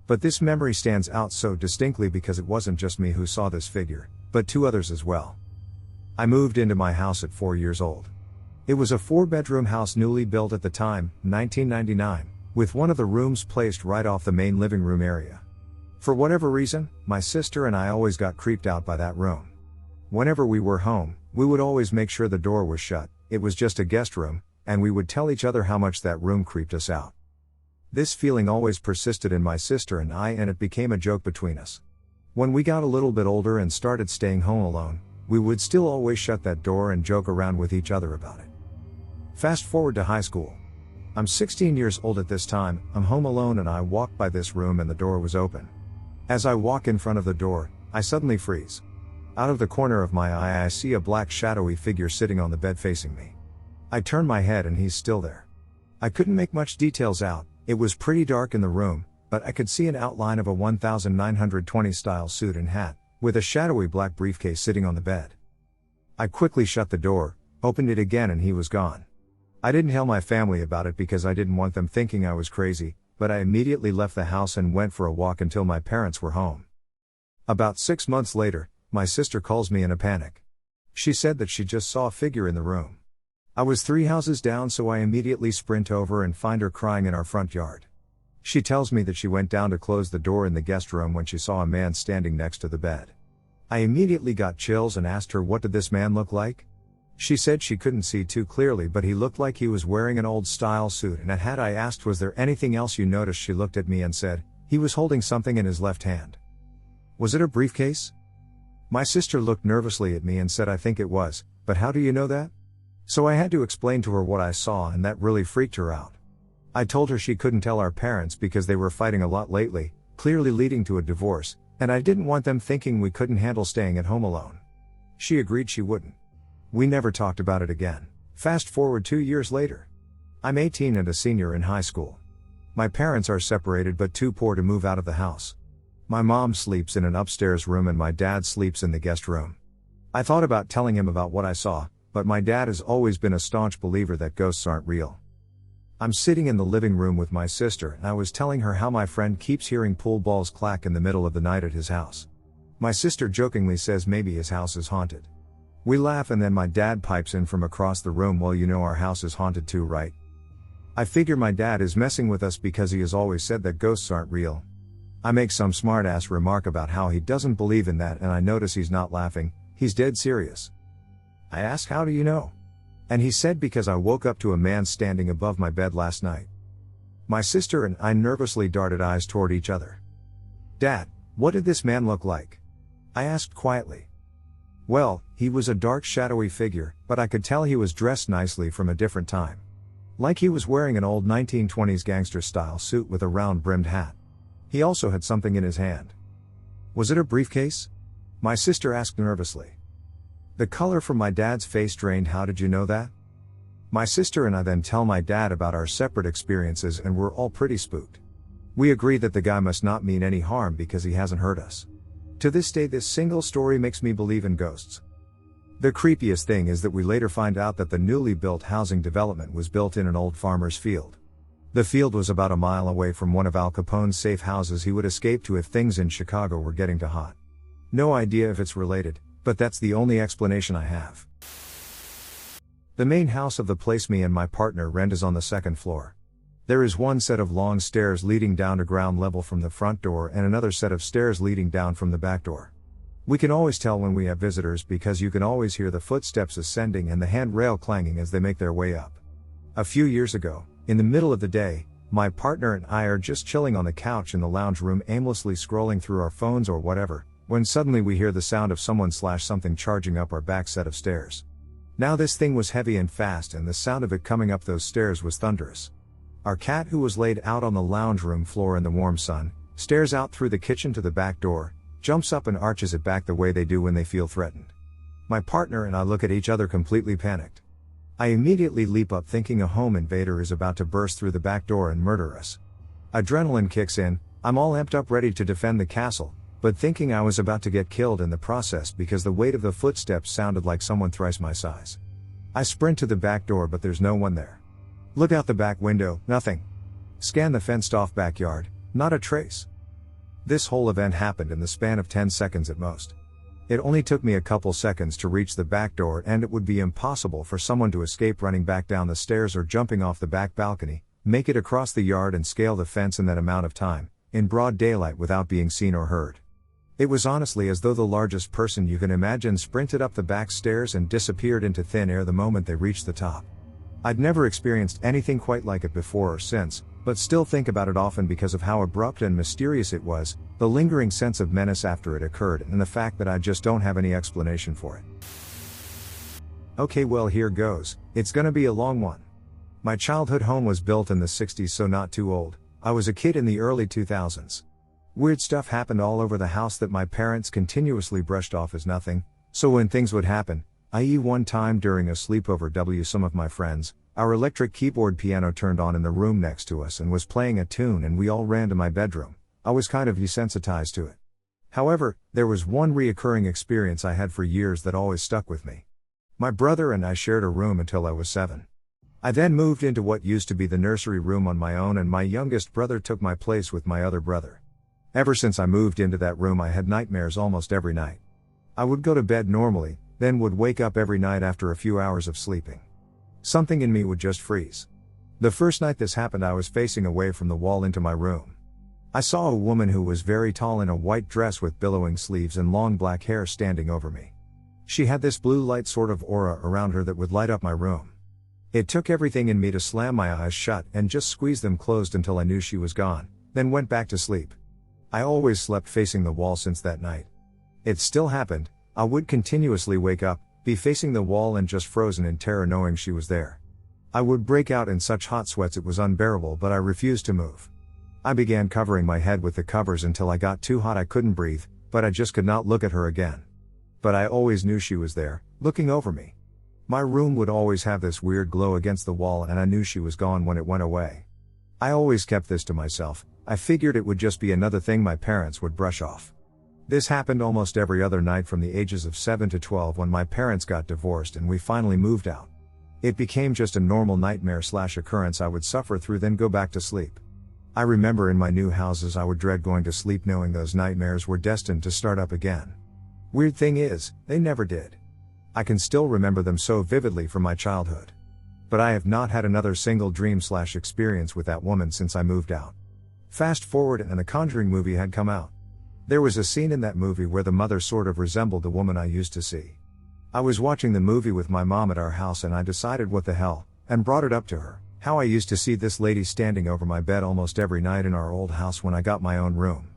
But this memory stands out so distinctly because it wasn't just me who saw this figure, but 2 others as well. I moved into my house at 4 years old. It was a 4-bedroom house newly built at the time, 1999, with one of the rooms placed right off the main living room area. For whatever reason, my sister and I always got creeped out by that room. Whenever we were home, we would always make sure the door was shut, it was just a guest room, and we would tell each other how much that room creeped us out. This feeling always persisted in my sister and I, and it became a joke between us. When we got a little bit older and started staying home alone, we would still always shut that door and joke around with each other about it. Fast forward to high school. I'm 16 years old at this time, I'm home alone and I walk by this room and the door was open. As I walk in front of the door, I suddenly freeze. Out of the corner of my eye I see a black shadowy figure sitting on the bed facing me. I turn my head and he's still there. I couldn't make much details out, it was pretty dark in the room, but I could see an outline of a 1920 style suit and hat, with a shadowy black briefcase sitting on the bed. I quickly shut the door, opened it again and he was gone. I didn't tell my family about it because I didn't want them thinking I was crazy, but I immediately left the house and went for a walk until my parents were home. About 6 months later, my sister calls me in a panic. She said that she just saw a figure in the room. I was 3 houses down so I immediately sprint over and find her crying in our front yard. She tells me that she went down to close the door in the guest room when she saw a man standing next to the bed. I immediately got chills and asked her what did this man look like? She said she couldn't see too clearly but he looked like he was wearing an old style suit and a hat. I asked was there anything else you noticed? She looked at me and said, he was holding something in his left hand. Was it a briefcase? My sister looked nervously at me and said I think it was, but how do you know that? So I had to explain to her what I saw and that really freaked her out. I told her she couldn't tell our parents because they were fighting a lot lately, clearly leading to a divorce, and I didn't want them thinking we couldn't handle staying at home alone. She agreed she wouldn't. We never talked about it again. Fast forward 2 years later. I'm 18 and a senior in high school. My parents are separated but too poor to move out of the house. My mom sleeps in an upstairs room and my dad sleeps in the guest room. I thought about telling him about what I saw, but my dad has always been a staunch believer that ghosts aren't real. I'm sitting in the living room with my sister and I was telling her how my friend keeps hearing pool balls clack in the middle of the night at his house. My sister jokingly says maybe his house is haunted. We laugh and then my dad pipes in from across the room, well you know our house is haunted too, right? I figure my dad is messing with us because he has always said that ghosts aren't real. I make some smart ass remark about how he doesn't believe in that and I notice he's not laughing, he's dead serious. I ask how do you know? And he said because I woke up to a man standing above my bed last night. My sister and I nervously darted eyes toward each other. Dad, what did this man look like? I asked quietly. Well, he was a dark shadowy figure, but I could tell he was dressed nicely from a different time. Like he was wearing an old 1920s gangster style suit with a round brimmed hat. He also had something in his hand. Was it a briefcase? My sister asked nervously. The color from my dad's face drained. How did you know that? My sister and I then tell my dad about our separate experiences, and we're all pretty spooked. We agree that the guy must not mean any harm because he hasn't hurt us. To this day, this single story makes me believe in ghosts. The creepiest thing is that we later find out that the newly built housing development was built in an old farmer's field. The field was about a mile away from one of Al Capone's safe houses he would escape to if things in Chicago were getting too hot. No idea if it's related, but that's the only explanation I have. The main house of the place me and my partner rent is on the second floor. There is one set of long stairs leading down to ground level from the front door and another set of stairs leading down from the back door. We can always tell when we have visitors because you can always hear the footsteps ascending and the handrail clanging as they make their way up. A few years ago, in the middle of the day, my partner and I are just chilling on the couch in the lounge room aimlessly scrolling through our phones or whatever, when suddenly we hear the sound of someone/something charging up our back set of stairs. Now this thing was heavy and fast, and the sound of it coming up those stairs was thunderous. Our cat, who was laid out on the lounge room floor in the warm sun, stares out through the kitchen to the back door, jumps up and arches it back the way they do when they feel threatened. My partner and I look at each other completely panicked. I immediately leap up thinking a home invader is about to burst through the back door and murder us. Adrenaline kicks in, I'm all amped up ready to defend the castle, but thinking I was about to get killed in the process because the weight of the footsteps sounded like someone thrice my size. I sprint to the back door, but there's no one there. Look out the back window, nothing. Scan the fenced-off backyard, not a trace. This whole event happened in the span of 10 seconds at most. It only took me a couple seconds to reach the back door, and it would be impossible for someone to escape running back down the stairs or jumping off the back balcony, make it across the yard and scale the fence in that amount of time, in broad daylight without being seen or heard. It was honestly as though the largest person you can imagine sprinted up the back stairs and disappeared into thin air the moment they reached the top. I'd never experienced anything quite like it before or since, but still think about it often because of how abrupt and mysterious it was, the lingering sense of menace after it occurred, and the fact that I just don't have any explanation for it. Okay, well, here goes. It's gonna be a long one. My childhood home was built in the 60s, so not too old. I was a kid in the early 2000s. Weird stuff happened all over the house that my parents continuously brushed off as nothing, so when things would happen, i.e. one time during a sleepover some of my friends, our electric keyboard piano turned on in the room next to us and was playing a tune and we all ran to my bedroom. I was kind of desensitized to it. However, there was one reoccurring experience I had for years that always stuck with me. My brother and I shared a room until I was 7. I then moved into what used to be the nursery room on my own, and my youngest brother took my place with my other brother. Ever since I moved into that room, I had nightmares almost every night. I would go to bed normally, then would wake up every night after a few hours of sleeping. Something in me would just freeze. The first night this happened, I was facing away from the wall into my room. I saw a woman who was very tall in a white dress with billowing sleeves and long black hair standing over me. She had this blue light sort of aura around her that would light up my room. It took everything in me to slam my eyes shut and just squeeze them closed until I knew she was gone, then went back to sleep. I always slept facing the wall since that night. It still happened. I would continuously wake up, be facing the wall and just frozen in terror knowing she was there. I would break out in such hot sweats it was unbearable, but I refused to move. I began covering my head with the covers until I got too hot I couldn't breathe, but I just could not look at her again. But I always knew she was there, looking over me. My room would always have this weird glow against the wall, and I knew she was gone when it went away. I always kept this to myself. I figured it would just be another thing my parents would brush off. This happened almost every other night from the ages of 7 to 12 when my parents got divorced and we finally moved out. It became just a normal nightmare/occurrence I would suffer through, then go back to sleep. I remember in my new houses I would dread going to sleep knowing those nightmares were destined to start up again. Weird thing is, they never did. I can still remember them so vividly from my childhood. But I have not had another single dream/experience with that woman since I moved out. Fast forward and the Conjuring movie had come out. There was a scene in that movie where the mother sort of resembled the woman I used to see. I was watching the movie with my mom at our house and I decided what the hell, and brought it up to her, how I used to see this lady standing over my bed almost every night in our old house when I got my own room.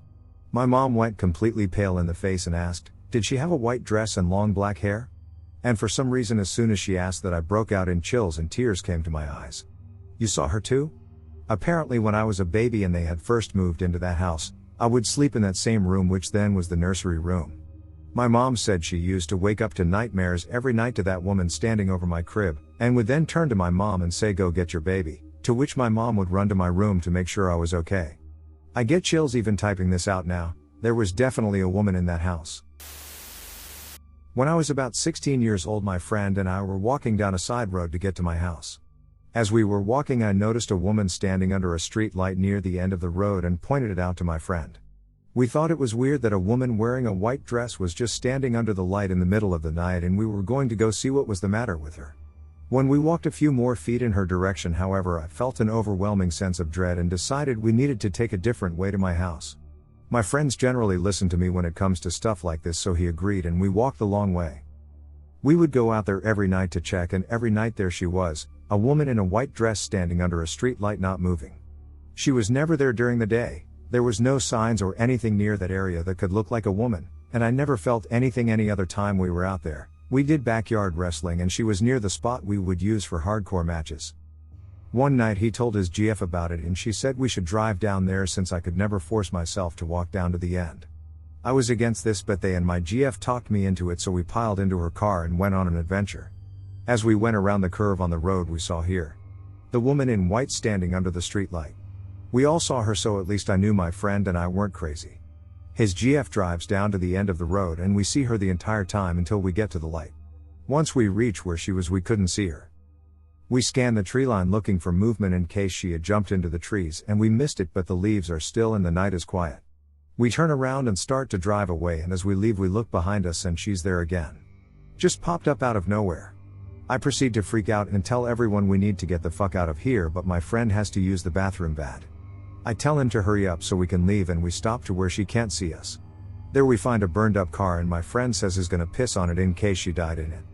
My mom went completely pale in the face and asked, did she have a white dress and long black hair? And for some reason as soon as she asked that I broke out in chills and tears came to my eyes. You saw her too? Apparently when I was a baby and they had first moved into that house, I would sleep in that same room, which then was the nursery room. My mom said she used to wake up to nightmares every night to that woman standing over my crib, and would then turn to my mom and say, "Go get your baby," to which my mom would run to my room to make sure I was okay. I get chills even typing this out now. There was definitely a woman in that house. When I was about 16 years old, my friend and I were walking down a side road to get to my house. As we were walking, I noticed a woman standing under a street light near the end of the road and pointed it out to my friend. We thought it was weird that a woman wearing a white dress was just standing under the light in the middle of the night, and we were going to go see what was the matter with her. When we walked a few more feet in her direction, however, I felt an overwhelming sense of dread and decided we needed to take a different way to my house. My friends generally listen to me when it comes to stuff like this, so he agreed and we walked the long way. We would go out there every night to check, and every night there she was, a woman in a white dress standing under a street light not moving. She was never there during the day. There was no signs or anything near that area that could look like a woman, and I never felt anything any other time we were out there. We did backyard wrestling and she was near the spot we would use for hardcore matches. One night he told his GF about it and she said we should drive down there since I could never force myself to walk down to the end. I was against this, but they and my GF talked me into it, so we piled into her car and went on an adventure. As we went around the curve on the road, we saw here the woman in white standing under the streetlight. We all saw her, so at least I knew my friend and I weren't crazy. His GF drives down to the end of the road and we see her the entire time until we get to the light. Once we reach where she was, we couldn't see her. We scanned the tree line looking for movement in case she had jumped into the trees, and we missed it, but the leaves are still and the night is quiet. We turn around and start to drive away, and as we leave we look behind us and she's there again. Just popped up out of nowhere. I proceed to freak out and tell everyone we need to get the fuck out of here, but my friend has to use the bathroom bad. I tell him to hurry up so we can leave, and we stop to where she can't see us. There we find a burned up car and my friend says he's gonna piss on it in case she died in it.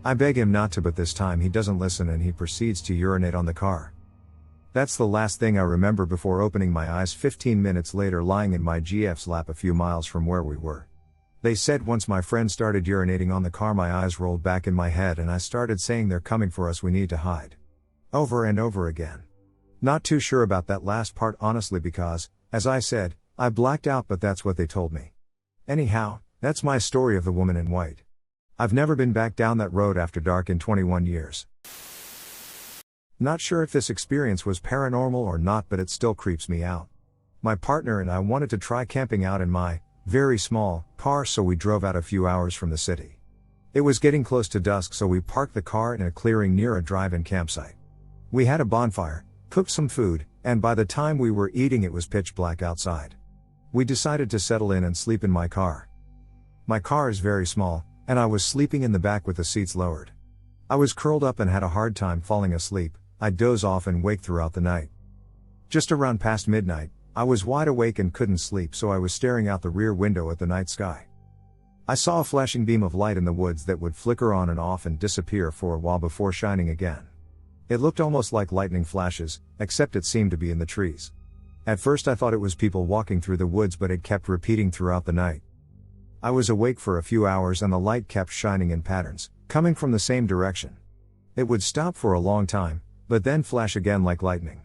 I beg him not to, but this time he doesn't listen and he proceeds to urinate on the car. That's the last thing I remember before opening my eyes 15 minutes later lying in my GF's lap a few miles from where we were. They said once my friend started urinating on the car, my eyes rolled back in my head and I started saying, "They're coming for us, we need to hide," over and over again. Not too sure about that last part honestly because, as I said, I blacked out, but that's what they told me. Anyhow, that's my story of the woman in white. I've never been back down that road after dark in 21 years. Not sure if this experience was paranormal or not, but it still creeps me out. My partner and I wanted to try camping out in my very small car, so we drove out a few hours from the city. It was getting close to dusk, so we parked the car in a clearing near a drive-in campsite. We had a bonfire, cooked some food, and by the time we were eating it was pitch black outside. We decided to settle in and sleep in my car. My car is very small, and I was sleeping in the back with the seats lowered. I was curled up and had a hard time falling asleep. I'd doze off and wake throughout the night. Just around past midnight, I was wide awake and couldn't sleep, so I was staring out the rear window at the night sky. I saw a flashing beam of light in the woods that would flicker on and off and disappear for a while before shining again. It looked almost like lightning flashes, except it seemed to be in the trees. At first I thought it was people walking through the woods, but it kept repeating throughout the night. I was awake for a few hours and the light kept shining in patterns, coming from the same direction. It would stop for a long time, but then flash again like lightning.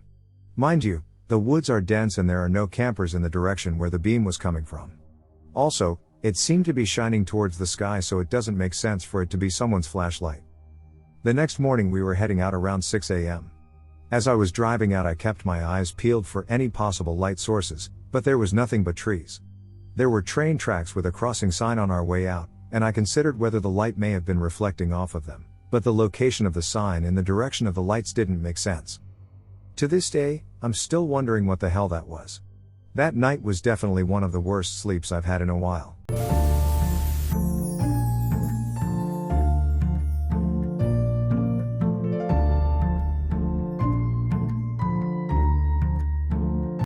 Mind you, the woods are dense and there are no campers in the direction where the beam was coming from. Also, it seemed to be shining towards the sky, so it doesn't make sense for it to be someone's flashlight. The next morning we were heading out around 6 a.m. As I was driving out, I kept my eyes peeled for any possible light sources, but there was nothing but trees. There were train tracks with a crossing sign on our way out, and I considered whether the light may have been reflecting off of them, but the location of the sign and the direction of the lights didn't make sense. To this day, I'm still wondering what the hell that was. That night was definitely one of the worst sleeps I've had in a while.